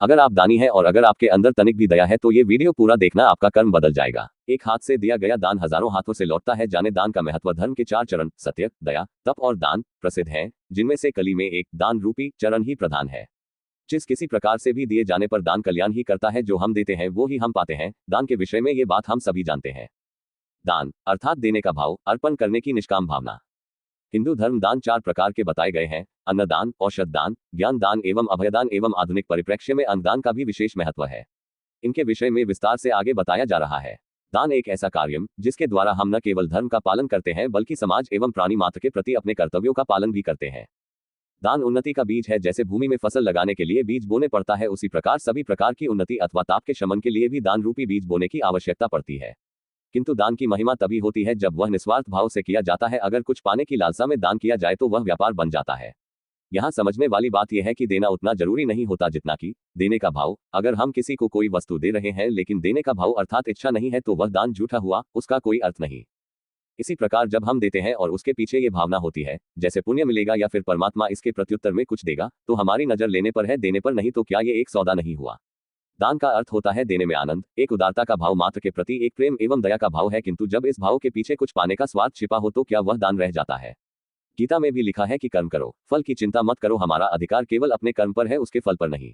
अगर आप दानी हैं और अगर आपके अंदर तनिक भी दया है तो ये वीडियो पूरा देखना, आपका कर्म बदल जाएगा। एक हाथ से दिया गया दान हजारों हाथों से लौटता है। जाने दान का महत्व। धर्म के 4 चरण सत्य, दया, तप और दान प्रसिद्ध हैं, जिनमें से कली में एक दान रूपी चरण ही प्रधान है। जिस किसी प्रकार से भी दिए जाने पर दान कल्याण ही करता है। जो हम देते हैं वो ही हम पाते हैं। दान के विषय में ये बात हम सभी जानते हैं। दान अर्थात देने का भाव, अर्पण करने की निष्काम भावना। हिंदू धर्म दान 4 प्रकार के बताए गए हैं। अन्नदान, औषध दान, ज्ञान दान एवं अभयदान एवं आधुनिक परिप्रेक्ष्य में अंगदान का भी विशेष महत्व है। इनके विषय में विस्तार से आगे बताया जा रहा है। दान एक ऐसा कार्य जिसके द्वारा हम न केवल धर्म का पालन करते हैं बल्कि समाज एवं प्राणी मात्र के प्रति अपने कर्तव्यों का पालन भी करते हैं। दान उन्नति का बीज है। जैसे भूमि में फसल लगाने के लिए बीज बोने पड़ता है, उसी प्रकार सभी प्रकार की उन्नति अथवा ताप के शमन के लिए भी दान रूपी बीज बोने की आवश्यकता पड़ती है। किंतु दान की महिमा तभी होती है जब वह निस्वार्थ भाव से किया जाता है। अगर कुछ पाने की लालसा में दान किया जाए तो वह व्यापार बन जाता है। यहाँ समझने वाली बात यह है कि देना उतना जरूरी नहीं होता जितना कि देने का भाव। अगर हम किसी को कोई वस्तु दे रहे हैं लेकिन देने का भाव अर्थात इच्छा नहीं है तो वह दान झूठा हुआ, उसका कोई अर्थ नहीं। इसी प्रकार जब हम देते हैं और उसके पीछे ये भावना होती है जैसे पुण्य मिलेगा या फिर परमात्मा इसके प्रत्युत्तर में कुछ देगा, तो हमारी नजर लेने पर है, देने पर नहीं, तो क्या ये एक सौदा नहीं हुआ। दान का अर्थ होता है देने में आनंद, एक उदारता का भाव, मात्र के प्रति एक प्रेम एवं दया का भाव है। किंतु जब इस भाव के पीछे कुछ पाने का स्वार्थ छिपा हो तो क्या वह दान रह जाता है। गीता में भी लिखा है कि कर्म करो, फल की चिंता मत करो। हमारा अधिकार केवल अपने कर्म पर है, उसके फल पर नहीं।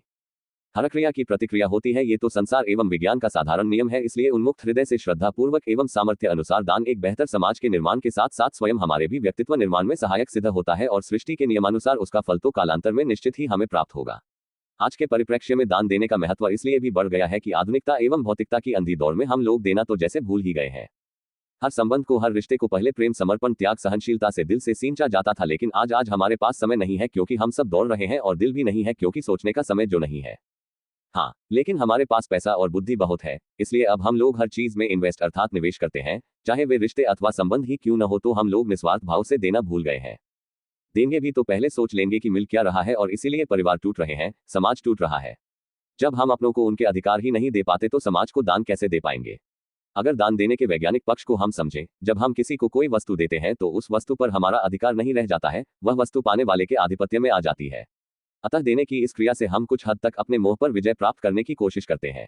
हर क्रिया की प्रतिक्रिया होती है, ये तो संसार एवं विज्ञान का साधारण नियम है। इसलिए उन्मुक्त हृदय से श्रद्धा पूर्वक एवं सामर्थ्य अनुसार दान एक बेहतर समाज के निर्माण के साथ साथ स्वयं हमारे भी व्यक्तित्व निर्माण में सहायक सिद्ध होता है और सृष्टि के नियमानुसार उसका फल तो कालांतर में निश्चित ही हमें प्राप्त होगा। आज के परिप्रेक्ष्य में दान देने का महत्व इसलिए भी बढ़ गया है कि आधुनिकता एवं भौतिकता की अंधी दौड़ में हम लोग देना तो जैसे भूल ही गए हैं। हर संबंध को, हर रिश्ते को पहले प्रेम, समर्पण, त्याग, सहनशीलता से दिल से सींचा जाता था, लेकिन आज हमारे पास समय नहीं है क्योंकि हम सब दौड़ रहे हैं, और दिल भी नहीं है क्योंकि सोचने का समय जो नहीं है। हाँ, लेकिन हमारे पास पैसा और बुद्धि बहुत है, इसलिए अब हम लोग हर चीज में इन्वेस्ट अर्थात निवेश करते हैं, चाहे वे रिश्ते अथवा संबंध ही क्यों न हो। तो हम लोग निस्वार्थ भाव से देना भूल गए हैं। देंगे भी तो पहले सोच लेंगे कि मिल क्या रहा है, और इसीलिए परिवार टूट रहे हैं, समाज टूट रहा है। जब हम अपनों को उनके अधिकार ही नहीं दे पाते तो समाज को दान कैसे दे पाएंगे। अगर दान देने के वैज्ञानिक पक्ष को हम समझें, जब हम किसी को कोई वस्तु देते हैं तो उस वस्तु पर हमारा अधिकार नहीं रह जाता है, वह वस्तु पाने वाले के आधिपत्य में आ जाती है। अतः देने की इस क्रिया से हम कुछ हद तक अपने मोह पर विजय प्राप्त करने की कोशिश करते हैं।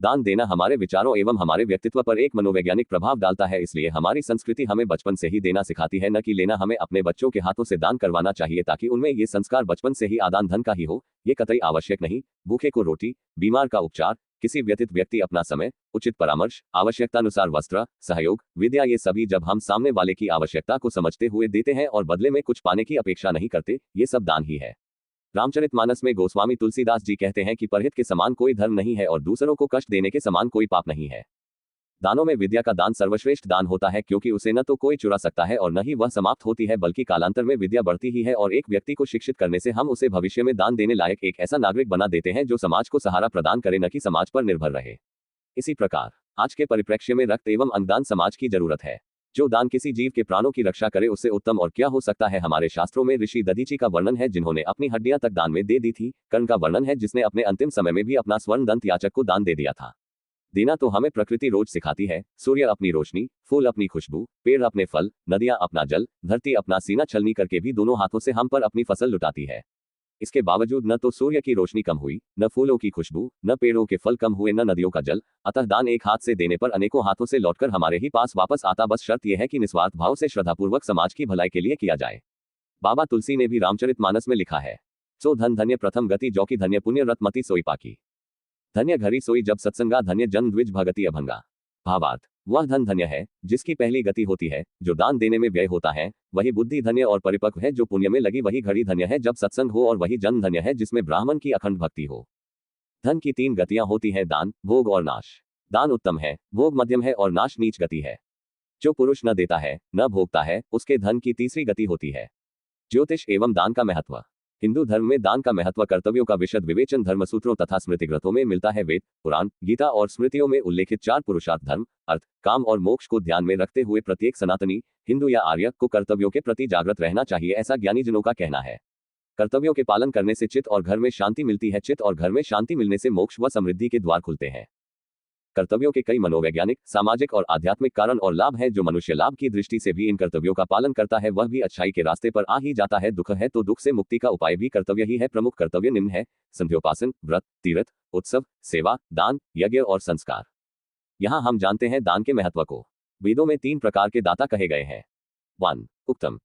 दान देना हमारे विचारों एवं हमारे व्यक्तित्व पर एक मनोवैज्ञानिक प्रभाव डालता है, इसलिए हमारी संस्कृति हमें बचपन से ही देना सिखाती है, न कि लेना। हमें अपने बच्चों के हाथों से दान करवाना चाहिए ताकि उनमें ये संस्कार बचपन से ही आदान धन का ही हो। ये कतई आवश्यक नहीं। भूखे को रोटी, बीमार का उपचार, किसी व्यतीत व्यक्ति अपना समय, उचित परामर्श, आवश्यकतानुसार वस्त्र, सहयोग, विद्या, ये सभी जब हम सामने वाले की आवश्यकता को समझते हुए देते हैं और बदले में कुछ पाने की अपेक्षा नहीं करते, ये सब दान ही है। रामचरितमानस में गोस्वामी तुलसीदास जी कहते हैं कि परहित के समान कोई धर्म नहीं है और दूसरों को कष्ट देने के समान कोई पाप नहीं है। दानों में विद्या का दान सर्वश्रेष्ठ दान होता है, क्योंकि उसे न तो कोई चुरा सकता है और न ही वह समाप्त होती है, बल्कि कालांतर में विद्या बढ़ती ही है। और एक व्यक्ति को शिक्षित करने से हम उसे भविष्य में दान देने लायक एक ऐसा नागरिक बना देते हैं जो समाज को सहारा प्रदान करे, न कि समाज पर निर्भर रहे। इसी प्रकार आज के परिप्रेक्ष्य में रक्त एवं अंगदान समाज की जरूरत है। जो दान किसी जीव के प्राणों की रक्षा करे, उससे उत्तम और क्या हो सकता है। हमारे शास्त्रों में ऋषि दधीचि का वर्णन है, जिन्होंने अपनी हड्डियां तक दान में दे दी थी। कर्ण का वर्णन है, जिसने अपने अंतिम समय में भी अपना स्वर्ण दंत याचक को दान दे दिया था। देना तो हमें प्रकृति रोज सिखाती है। सूर्य अपनी रोशनी, फूल अपनी खुशबू, पेड़ अपने फल, नदियां अपना जल, धरती अपना सीना छलनी करके भी दोनों हाथों से हम पर अपनी फसल लुटाती है। इसके बावजूद न तो सूर्य की रोशनी कम हुई, न फूलों की खुशबू, न पेड़ों के फल कम हुए, न नदियों का जल। अतः दान एक हाथ से देने पर अनेकों हाथों से लौटकर हमारे ही पास वापस आता। बस शर्त यह है कि निस्वार्थ भाव से श्रद्धापूर्वक समाज की भलाई के लिए किया जाए। बाबा तुलसी ने भी रामचरितमानस में लिखा है, सो धन धन्य प्रथम गति, जौ की धन्य पुण्य रत्मति सोई पाकी। धन्य घरी सोई जब सत्संगा, धन्य जन द्विज भगति अभंगा। भावार्थ, वह धन धन्य है जिसकी पहली गति होती है, जो दान देने में व्यय होता है। वही बुद्धि धन्य और परिपक्व है जो पुण्य में लगी। वही घड़ी धन्य है जब सत्संग हो, और वही जन धन्य है जिसमें ब्राह्मण की अखंड भक्ति हो। धन की 3 गतियां होती हैं, दान, भोग और नाश। दान उत्तम है, भोग मध्यम है और नाश नीच गति है। जो पुरुष न देता है न भोगता है, उसके धन की तीसरी गति होती है। ज्योतिष एवं दान का महत्व। हिंदू धर्म में दान का महत्व, कर्तव्यों का विशद विवेचन धर्मसूत्रों तथा स्मृति ग्रंथों में मिलता है। वेद, पुराण, गीता और स्मृतियों में उल्लेखित 4 पुरुषार्थ, धर्म, अर्थ, काम और मोक्ष को ध्यान में रखते हुए प्रत्येक सनातनी, हिंदू या आर्य को कर्तव्यों के प्रति जागृत रहना चाहिए, ऐसा ज्ञानीजनों का कहना है। कर्तव्यों के पालन करने से चित्त और घर में शांति मिलती है। चित्त और घर में शांति मिलने से मोक्ष व समृद्धि के द्वार खुलते हैं। कर्तव्यों के कई मनोवैज्ञानिक, सामाजिक और आध्यात्मिक कारण और लाभ हैं जो मनुष्य लाभ की दृष्टि से भी इन कर्तव्यों का पालन करता है वह भी अच्छाई के रास्ते पर आ ही जाता है। दुख है तो दुख से मुक्ति का उपाय भी कर्तव्य ही है। प्रमुख कर्तव्य निम्न है: संध्योपासन, व्रत, तीर्थ, उत्सव, सेवा, दान, यज्ञ और संस्कार। यहाँ हम जानते हैं दान के महत्व को। वेदों में 3 प्रकार के दाता कहे गए हैं। 1. उक्तम।